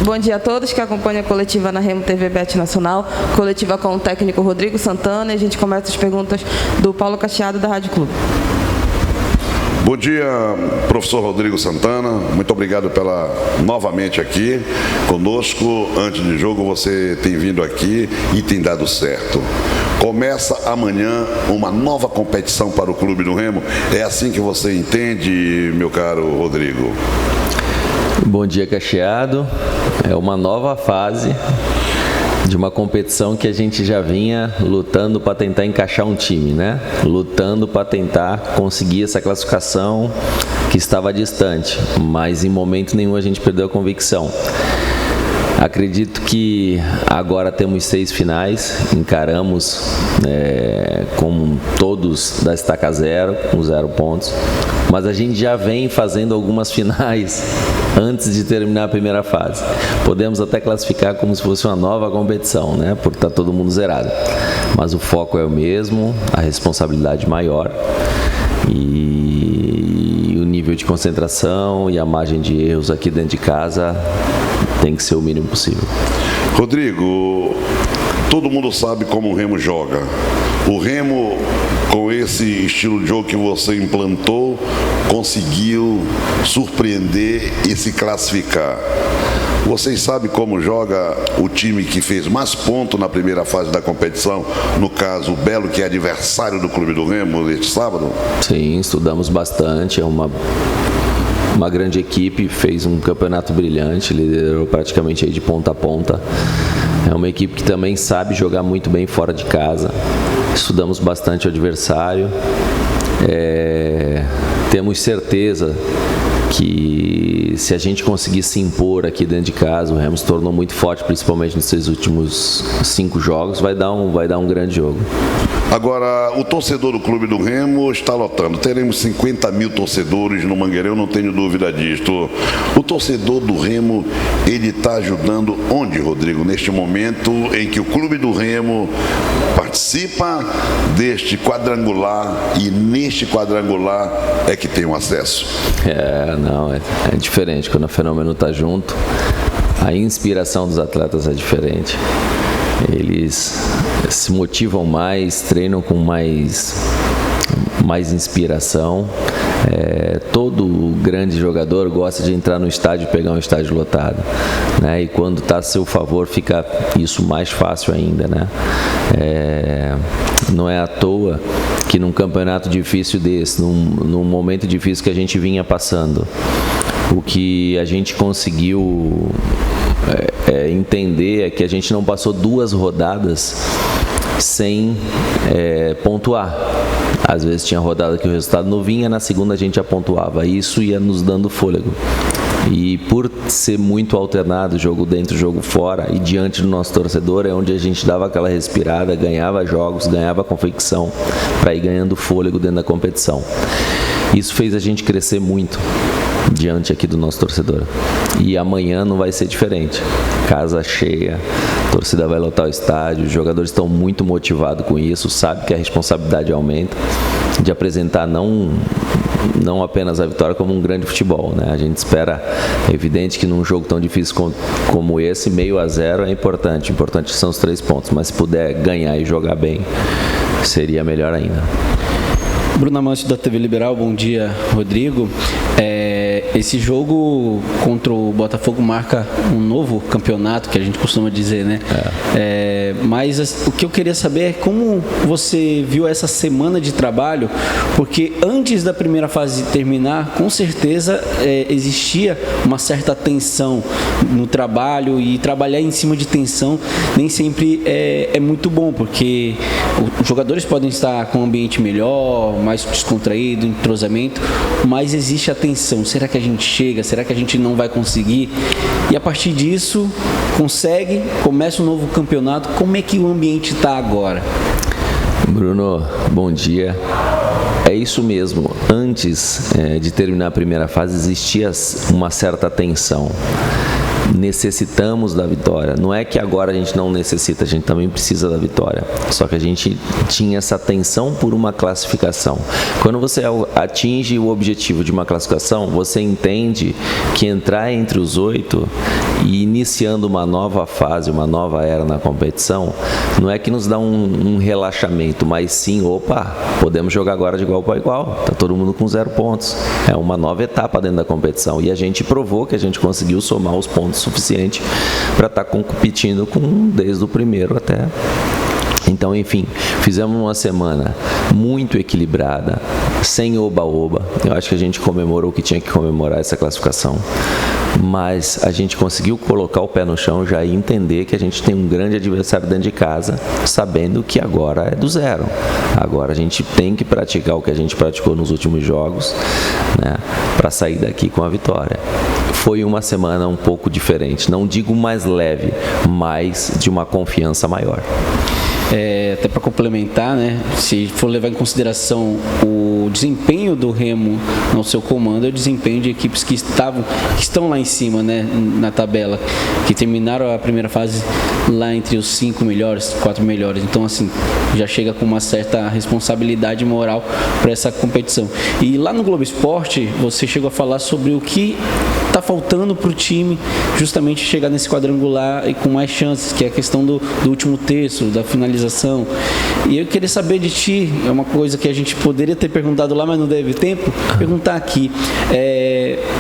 Bom dia a todos que acompanham a coletiva na Remo TV Bet Nacional, coletiva com o técnico Rodrigo Santana, e a gente começa as perguntas do Paulo Cacheado, da Rádio Clube. Bom dia, professor Rodrigo Santana, muito obrigado pela novamente aqui conosco. Antes de jogo você tem vindo aqui e tem dado certo. Começa amanhã uma nova competição para o Clube do Remo, é assim que você entende, meu caro Rodrigo? Bom dia, Cacheado. É uma nova fase de uma competição que a gente já vinha lutando para tentar encaixar um time, né? Lutando para tentar conseguir essa classificação que estava distante, mas em momento nenhum a gente perdeu a convicção. Acredito que agora temos 6 finais, encaramos como todos da estaca zero, com 0 pontos, mas a gente já vem fazendo algumas finais antes de terminar a primeira fase. Podemos até classificar como se fosse uma nova competição, né? Porque está todo mundo zerado. Mas o foco é o mesmo, a responsabilidade maior e o nível de concentração e a margem de erros aqui dentro de casa tem que ser o mínimo possível. Rodrigo, todo mundo sabe como o Remo joga. O Remo, com esse estilo de jogo que você implantou, conseguiu surpreender e se classificar. Vocês sabem como joga o time que fez mais pontos na primeira fase da competição, no caso o Belo, que é adversário do Clube do Remo este sábado? Sim, estudamos bastante, é uma grande equipe, fez um campeonato brilhante, liderou praticamente aí de ponta a ponta. É uma equipe que também sabe jogar muito bem fora de casa. Estudamos bastante o adversário. Temos certeza que se a gente conseguir se impor aqui dentro de casa, o Remo se tornou muito forte, principalmente nesses últimos 5 jogos, vai dar um grande jogo. Agora, o torcedor do Clube do Remo está lotando. Teremos 50 mil torcedores no Mangueirão, não tenho dúvida disto. O torcedor do Remo, ele está ajudando onde, Rodrigo? Neste momento em que o Clube do Remo participa deste quadrangular, e neste quadrangular é que tem o acesso. É diferente. Quando o Fenômeno está junto, a inspiração dos atletas é diferente. Eles se motivam mais, treinam com mais inspiração. Todo grande jogador gosta de entrar no estádio e pegar um estádio lotado, né? E quando está a seu favor fica isso mais fácil ainda, né? Não é à toa que num campeonato difícil desse, num momento difícil que a gente vinha passando, o que a gente conseguiu entender é que a gente não passou 2 rodadas sem pontuar. Às vezes tinha rodada que o resultado não vinha, na segunda a gente já pontuava. Isso ia nos dando fôlego. E por ser muito alternado, jogo dentro, jogo fora, e diante do nosso torcedor, é onde a gente dava aquela respirada, ganhava jogos, ganhava convicção para ir ganhando fôlego dentro da competição. Isso fez a gente crescer muito diante aqui do nosso torcedor. E amanhã não vai ser diferente. Casa cheia, a torcida vai lotar o estádio, os jogadores estão muito motivados com isso, sabe que a responsabilidade aumenta de apresentar não apenas a vitória como um grande futebol, né? A gente espera, é evidente que num jogo tão difícil como esse, 0-0 é importante. Importante são os 3 pontos, mas se puder ganhar e jogar bem, seria melhor ainda. Bruno Amâncio da TV Liberal, bom dia, Rodrigo. Esse jogo contra o Botafogo marca um novo campeonato, que a gente costuma dizer, né? Mas o que eu queria saber é como você viu essa semana de trabalho, porque antes da primeira fase terminar, com certeza existia uma certa tensão no trabalho, e trabalhar em cima de tensão nem sempre é muito bom, porque os jogadores podem estar com um ambiente melhor, mais descontraído, entrosamento, mas existe a tensão. Será que a gente chega? Será que a gente não vai conseguir? E a partir disso, começa um novo campeonato. Como é que o ambiente está agora? Bruno, bom dia. É isso mesmo. Antes de terminar a primeira fase, existia uma certa tensão. necessitamos da vitória. Não é que agora a gente não necessita, a gente também precisa da vitória. Só que a gente tinha essa tensão por uma classificação. Quando você atinge o objetivo de uma classificação, você entende que entrar entre os 8 e iniciando uma nova fase, uma nova era na competição, não é que nos dá um relaxamento, mas sim, opa, podemos jogar agora de igual para igual. Tá todo mundo com 0 pontos. É uma nova etapa dentro da competição. E a gente provou que a gente conseguiu somar os pontos suficientes para estar competindo desde o primeiro até. Então, enfim, fizemos uma semana muito equilibrada, sem oba-oba. Eu acho que a gente comemorou o que tinha que comemorar essa classificação. Mas a gente conseguiu colocar o pé no chão já e entender que a gente tem um grande adversário dentro de casa, sabendo que agora é do zero. Agora a gente tem que praticar o que a gente praticou nos últimos jogos, né, para sair daqui com a vitória. Foi uma semana um pouco diferente, não digo mais leve, mas de uma confiança maior. Até para complementar, né, se for levar em consideração o desempenho do Remo no seu comando, é o desempenho de equipes que estão lá em cima, né, na tabela, que terminaram a primeira fase lá entre os 5 melhores, 4 melhores. Então, assim, já chega com uma certa responsabilidade moral para essa competição. E lá no Globo Esporte, você chegou a falar sobre o que está faltando para o time justamente chegar nesse quadrangular e com mais chances, que é a questão do último terço, da finalização. E eu queria saber de ti, é uma coisa que a gente poderia ter perguntado lá, mas não teve tempo, perguntar aqui.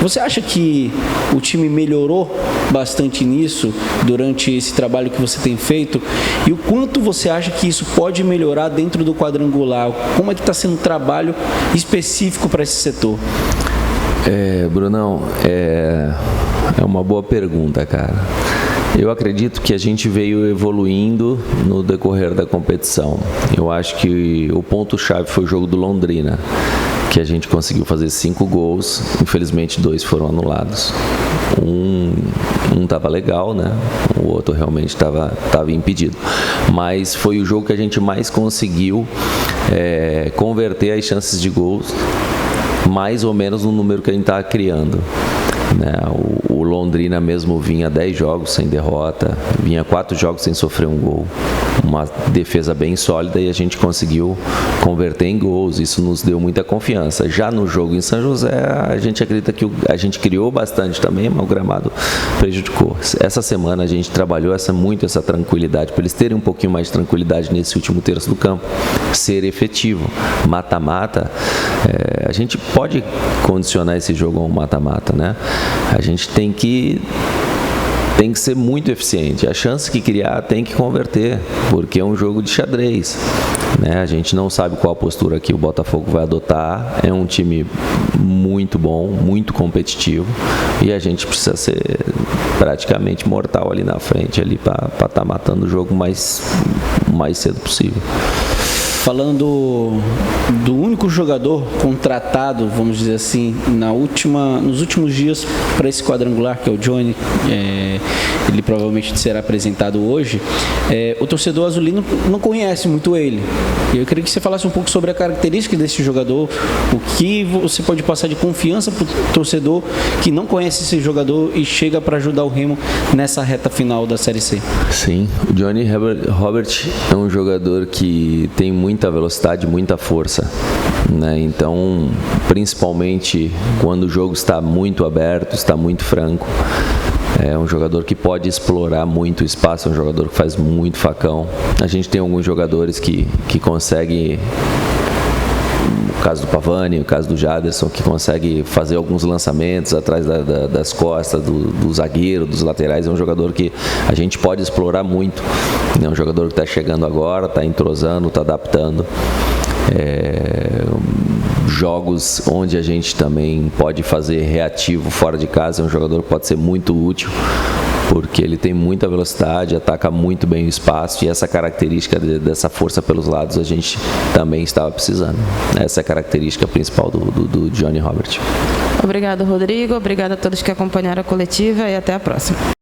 Você acha que o time melhorou bastante nisso durante esse trabalho que você tem feito? E o quanto você acha que isso pode melhorar dentro do quadrangular? Como é que está sendo um trabalho específico para esse setor? Brunão, é uma boa pergunta, cara. Eu acredito que a gente veio evoluindo no decorrer da competição. Eu acho que o ponto-chave foi o jogo do Londrina, que a gente conseguiu fazer 5 gols, infelizmente 2 foram anulados. Um estava legal, né? O outro realmente estava impedido. Mas foi o jogo que a gente mais conseguiu converter as chances de gols, mais ou menos no número que a gente estava criando. Né? O Londrina mesmo vinha 10 jogos sem derrota, vinha 4 jogos sem sofrer um gol, uma defesa bem sólida, e a gente conseguiu converter em gols. Isso nos deu muita confiança. Já no jogo em São José, a gente acredita que a gente criou bastante também, mas o gramado prejudicou. Essa semana a gente trabalhou muito essa tranquilidade, para eles terem um pouquinho mais de tranquilidade nesse último terço do campo, ser efetivo. Mata-mata, a gente pode condicionar esse jogo a um mata-mata, né? A gente tem que ser muito eficiente. A chance que criar tem que converter, porque é um jogo de xadrez, né? A gente não sabe qual a postura que o Botafogo vai adotar. É um time muito bom, muito competitivo, e a gente precisa ser praticamente mortal ali na frente, ali para estar matando o jogo o mais cedo possível. Falando do único jogador contratado, vamos dizer assim, nos últimos dias para esse quadrangular, que é o Johnny, ele provavelmente será apresentado hoje, o torcedor azulino não conhece muito ele. Eu queria que você falasse um pouco sobre a característica desse jogador, o que você pode passar de confiança para o torcedor que não conhece esse jogador e chega para ajudar o Remo nessa reta final da Série C. Sim, o Johnny Robert é um jogador que tem muita velocidade, muita força, né? Então, principalmente quando o jogo está muito aberto, está muito franco, é um jogador que pode explorar muito o espaço, é um jogador que faz muito facão. A gente tem alguns jogadores que conseguem, o caso do Pavani, o caso do Jaderson, que consegue fazer alguns lançamentos atrás das costas do zagueiro, dos laterais. É um jogador que a gente pode explorar muito. É um jogador que está chegando agora, está entrosando, está adaptando. Jogos onde a gente também pode fazer reativo fora de casa. É um jogador que pode ser muito útil, porque ele tem muita velocidade, ataca muito bem o espaço, e essa característica dessa força pelos lados a gente também estava precisando. Essa é a característica principal do Johnny Robert. Obrigado, Rodrigo. Obrigado a todos que acompanharam a coletiva, e até a próxima.